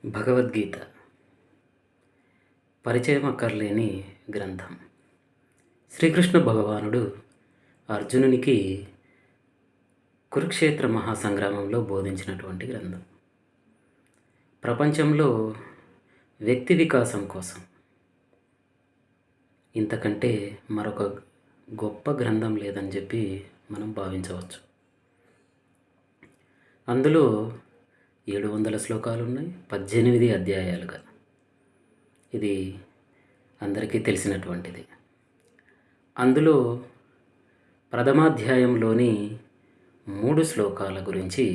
భగవద్గీత పరిచయం అక్కర్లేని గ్రంథం. శ్రీకృష్ణ భగవానుడు అర్జునునికి కురుక్షేత్ర మహాసంగ్రామంలో బోధించినటువంటి గ్రంథం. ప్రపంచంలో వ్యక్తి వికాసం కోసం ఇంతకంటే మరొక గొప్ప గ్రంథం లేదని చెప్పి మనం భావించవచ్చు. అందులో 700 శ్లోకాలు ఉన్నాయి, 18 అధ్యాయాలుగా. ఇది అందరికీ తెలిసినటువంటిది. అందులో ప్రథమాధ్యాయంలోని 3 శ్లోకాల గురించి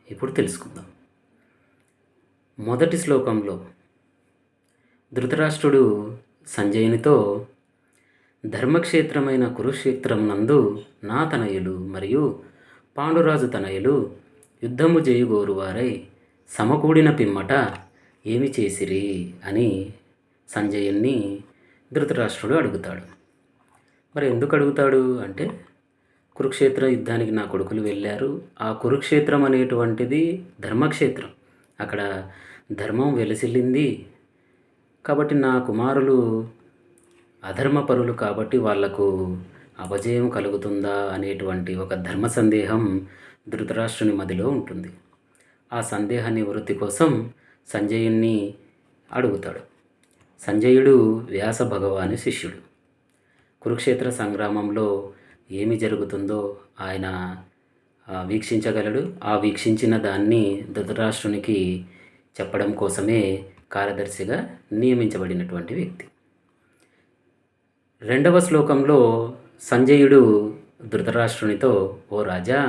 ఇప్పుడు తెలుసుకుందాం. మొదటి శ్లోకంలో ధృతరాష్ట్రుడు సంజయునితో, ధర్మక్షేత్రమైన కురుక్షేత్రం నందు నా తనయులు మరియు పాండురాజు తనయులు యుద్ధము చేయుగోరు వారై సమకూడిన పిమ్మట ఏమి చేసిరి అని సంజయుణ్ణి ధృతరాష్ట్రుడు అడుగుతాడు. మరి ఎందుకు అడుగుతాడు అంటే, కురుక్షేత్ర యుద్ధానికి నా కొడుకులు వెళ్ళారు. ఆ కురుక్షేత్రం అనేటువంటిది ధర్మక్షేత్రం. అక్కడ ధర్మం వెలసిల్లింది. కాబట్టి నా కుమారులు అధర్మపరులు కాబట్టి వాళ్లకు అపజయం కలుగుతుందా అనేటువంటి ఒక ధర్మ సందేహం ధృతరాష్ట్రుని మదిలో ఉంటుంది. ఆ సందేహ నివృత్తి కోసం సంజయుణ్ణి అడుగుతాడు. సంజయుడు వ్యాస భగవాని శిష్యుడు. కురుక్షేత్ర సంగ్రామంలో ఏమి జరుగుతుందో ఆయన వీక్షించగలడు. ఆ వీక్షించిన దాన్ని ధృతరాష్ట్రునికి చెప్పడం కోసమే కార్యదర్శిగా నియమించబడినటువంటి వ్యక్తి. 2వ శ్లోకంలో సంజయుడు ధృతరాష్ట్రునితో, ఓ రాజా,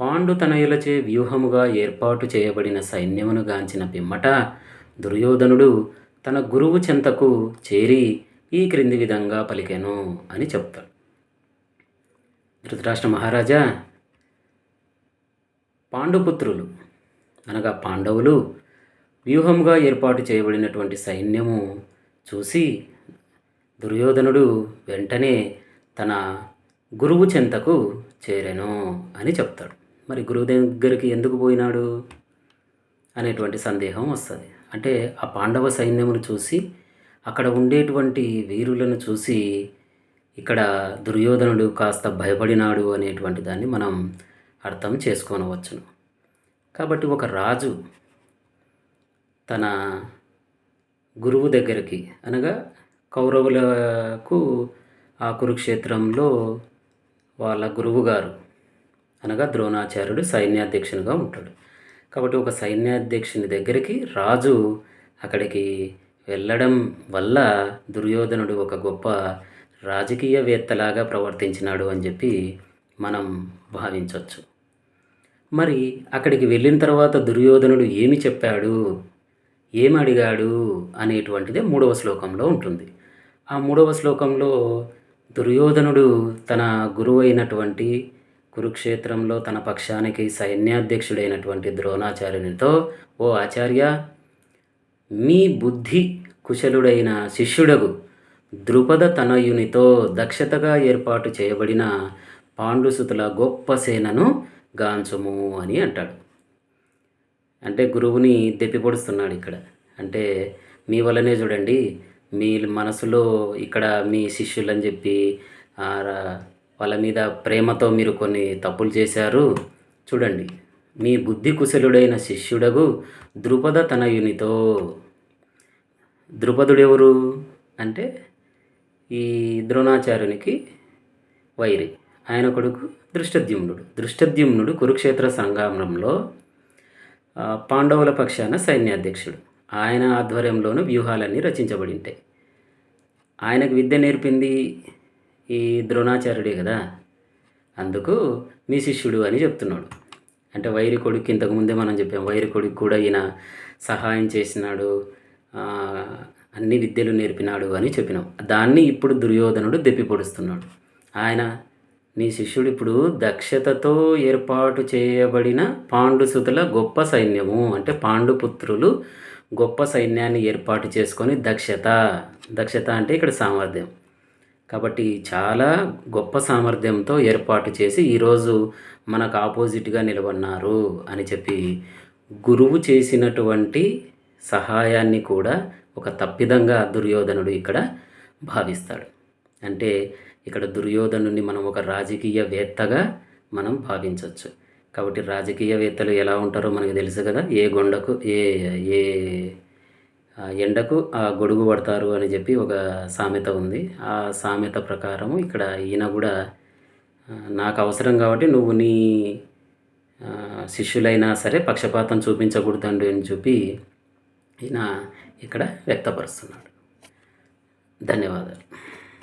పాండు తనయులచే వ్యూహముగా ఏర్పాటు చేయబడిన సైన్యమును గాంచిన పిమ్మట దుర్యోధనుడు తన గురువు చెంతకు చేరి ఈ క్రింది విధంగా పలికెను అని చెప్తాడు. ధృతరాష్ట్ర మహారాజా, పాండుపుత్రులు అనగా పాండవులు వ్యూహంగా ఏర్పాటు చేయబడినటువంటి సైన్యము చూసి దుర్యోధనుడు వెంటనే తన గురువు చెంతకు చేరెను అని చెప్తాడు. మరి గురువు దగ్గరికి ఎందుకు పోయినాడు అనేటువంటి సందేహం వస్తుంది. అంటే ఆ పాండవ సైన్యమును చూసి, అక్కడ ఉండేటువంటి వీరులను చూసి ఇక్కడ దుర్యోధనుడు కాస్త భయపడినాడు అనేటువంటి దాన్ని మనం అర్థం చేసుకోనవచ్చును. కాబట్టి ఒక రాజు తన గురువు దగ్గరికి, అనగా కౌరవులకు ఆ కురుక్షేత్రంలో వాళ్ళ గురువు గారు అనగా ద్రోణాచార్యుడు సైన్యాధ్యక్షునిగా ఉంటాడు. కాబట్టి ఒక సైన్యాధ్యక్షుని దగ్గరికి రాజు అక్కడికి వెళ్ళడం వల్ల దుర్యోధనుడు ఒక గొప్ప రాజకీయవేత్తలాగా ప్రవర్తించినాడు అని చెప్పి మనం భావించవచ్చు. మరి అక్కడికి వెళ్ళిన తర్వాత దుర్యోధనుడు ఏమి చెప్పాడు, ఏమి అడిగాడు అనేటువంటిదే 3వ శ్లోకంలో ఉంటుంది. ఆ 3వ శ్లోకంలో దుర్యోధనుడు తన గురువు అయినటువంటి కురుక్షేత్రంలో తన పక్షానికి సైన్యాధ్యక్షుడైనటువంటి ద్రోణాచార్యునితో, ఓ ఆచార్య, మీ బుద్ధి కుశలుడైన శిష్యుడగు ద్రుపద తనయునితో దక్షతగా ఏర్పాటు చేయబడిన పాండుసుతుల గొప్ప సేనను గాంచుము అని అంటాడు. అంటే గురువుని దెప్పిపొడుస్తున్నాడు ఇక్కడ. అంటే మీ వల్లనే చూడండి, మీ మనసులో ఇక్కడ మీ శిష్యులని చెప్పి వాళ్ళ మీద ప్రేమతో మీరు కొన్ని తప్పులు చేశారు. చూడండి, మీ బుద్ధి కుశలుడైన శిష్యుడగు ద్రుపద తనయునితో. ద్రుపదుడెవరు అంటే ఈ ద్రోణాచార్యునికి వైరి. ఆయన కొడుకు దృష్టద్యుమ్నుడు. దృష్టద్యుమ్నుడు కురుక్షేత్ర సంగ్రామంలో పాండవుల పక్షాన సైన్యాధ్యక్షుడు. ఆయన ఆధ్వర్యంలోనూ వ్యూహాలన్నీ రచించబడి ఉంటాయి. ఆయనకు విద్య నేర్పింది ఈ ద్రోణాచార్యుడే కదా. అందుకు మీ శిష్యుడు అని చెప్తున్నాడు. అంటే వైరి కొడుకు, ఇంతకుముందే మనం చెప్పాం, వైరి కొడుకు కూడా ఈయన సహాయం చేసినాడు, అన్ని విద్యలు నేర్పినాడు అని చెప్పినాం. దాన్ని ఇప్పుడు దుర్యోధనుడు దెప్పిపొడుస్తున్నాడు. ఆయన నీ శిష్యుడు ఇప్పుడు దక్షతతో ఏర్పాటు చేయబడిన పాండుసుతుల గొప్ప సైన్యము, అంటే పాండుపుత్రులు గొప్ప సైన్యాన్ని ఏర్పాటు చేసుకొని దక్షత అంటే ఇక్కడ సామర్థ్యం. కాబట్టి చాలా గొప్ప సామర్థ్యంతో ఏర్పాటు చేసి ఈరోజు మనకు ఆపోజిట్గా నిలబడినారు అని చెప్పి గురువు చేసినటువంటి సహాయాన్ని కూడా ఒక తప్పిదంగా దుర్యోధనుడు ఇక్కడ భావిస్తాడు. అంటే ఇక్కడ దుర్యోధనుడిని మనం ఒక రాజకీయవేత్తగా మనం భావించవచ్చు. కాబట్టి రాజకీయవేత్తలు ఎలా ఉంటారో మనకు తెలుసు కదా! ఏ గొండకు ఏ ఏ ఎండకు ఆ గొడుగు పడతారు అని చెప్పి ఒక సామెత ఉంది. ఆ సామెత ప్రకారము ఇక్కడ ఈయన కూడా నాకు అవసరం కాబట్టి నువ్వు నీ శిష్యులైనా సరే పక్షపాతం చూపించకూడదండి అని చెప్పి ఈయన ఇక్కడ వ్యక్తపరుస్తున్నాడు. ధన్యవాదాలు.